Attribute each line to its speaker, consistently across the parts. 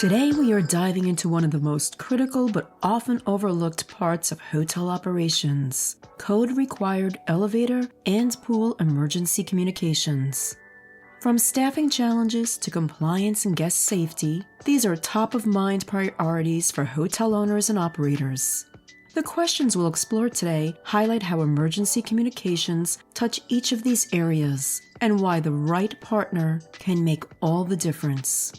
Speaker 1: Today we are diving into one of the most critical but often overlooked parts of hotel operations: code-required elevator and pool emergency communications. From staffing challenges to compliance and guest safety, these are top-of-mind priorities for hotel owners and operators. The questions we'll explore today highlight how emergency communications touch each of these areas and why the right partner can make all the difference.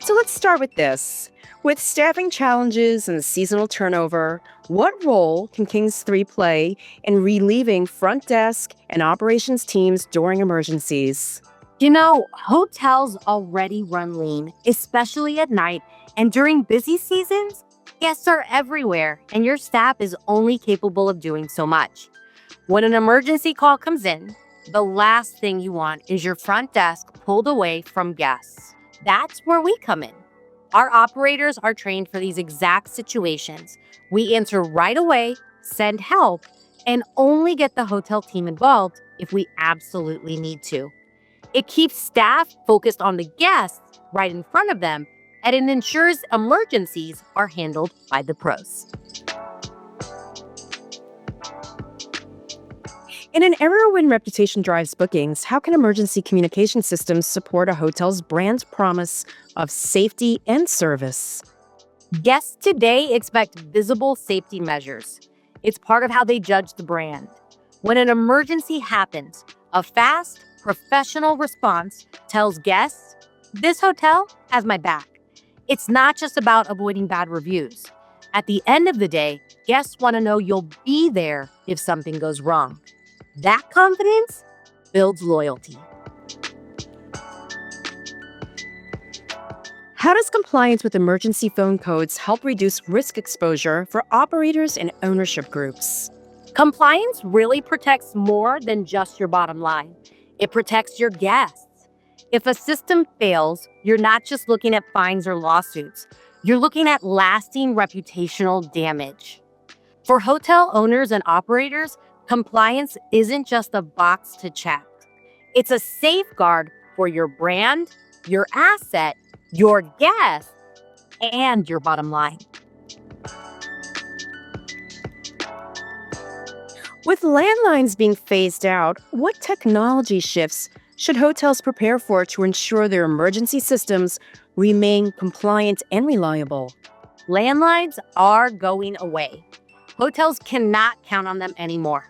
Speaker 2: So let's start with this. With staffing challenges and seasonal turnover, what role can Kings 3 play in relieving front desk and operations teams during emergencies?
Speaker 3: Hotels already run lean, especially at night, and during busy seasons, guests are everywhere, and your staff is only capable of doing so much. When an emergency call comes in, the last thing you want is your front desk pulled away from guests. That's where we come in. Our operators are trained for these exact situations. We answer right away, send help, and only get the hotel team involved if we absolutely need to. It keeps staff focused on the guests right in front of them, and it ensures emergencies are handled by the pros.
Speaker 2: In an era when reputation drives bookings, how can emergency communication systems support a hotel's brand promise of safety and service?
Speaker 3: Guests today expect visible safety measures. It's part of how they judge the brand. When an emergency happens, a fast, professional response tells guests, "This hotel has my back." It's not just about avoiding bad reviews. At the end of the day, guests want to know you'll be there if something goes wrong. That confidence builds loyalty.
Speaker 2: How does compliance with emergency phone codes help reduce risk exposure for operators and ownership groups?
Speaker 3: Compliance really protects more than just your bottom line. It protects your guests. If a system fails, you're not just looking at fines or lawsuits. You're looking at lasting reputational damage. For hotel owners and operators, compliance isn't just a box to check. It's a safeguard for your brand, your asset, your guests, and your bottom line.
Speaker 2: With landlines being phased out, what technology shifts should hotels prepare for to ensure their emergency systems remain compliant and reliable?
Speaker 3: Landlines are going away. Hotels cannot count on them anymore.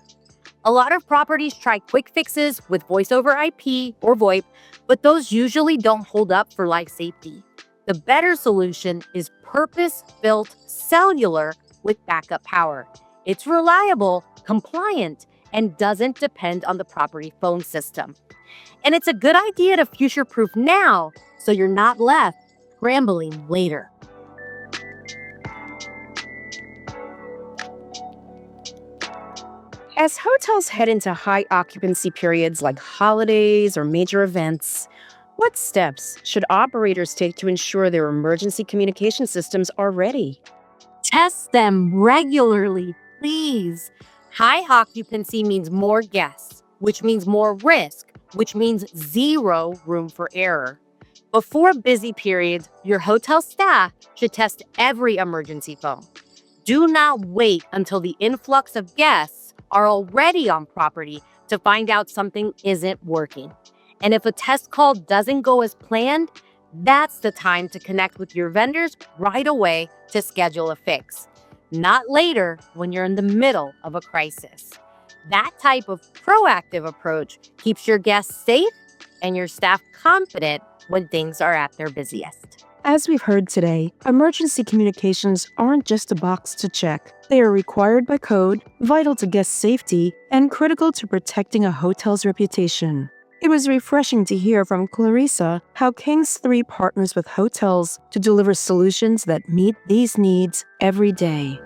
Speaker 3: A lot of properties try quick fixes with voice over IP or VoIP, but those usually don't hold up for life safety. The better solution is purpose-built cellular with backup power. It's reliable, compliant, and doesn't depend on the property phone system. And it's a good idea to future-proof now so you're not left scrambling later.
Speaker 2: As hotels head into high occupancy periods like holidays or major events, what steps should operators take to ensure their emergency communication systems are ready?
Speaker 3: Test them regularly, please. High occupancy means more guests, which means more risk, which means zero room for error. Before busy periods, your hotel staff should test every emergency phone. Do not wait until the influx of guests are already on property to find out something isn't working. And if a test call doesn't go as planned, that's the time to connect with your vendors right away to schedule a fix, not later when you're in the middle of a crisis. That type of proactive approach keeps your guests safe and your staff confident when things are at their busiest.
Speaker 2: As we've heard today, emergency communications aren't just a box to check. They are required by code, vital to guest safety, and critical to protecting a hotel's reputation. It was refreshing to hear from Clarisa how Kings 3 partners with hotels to deliver solutions that meet these needs every day.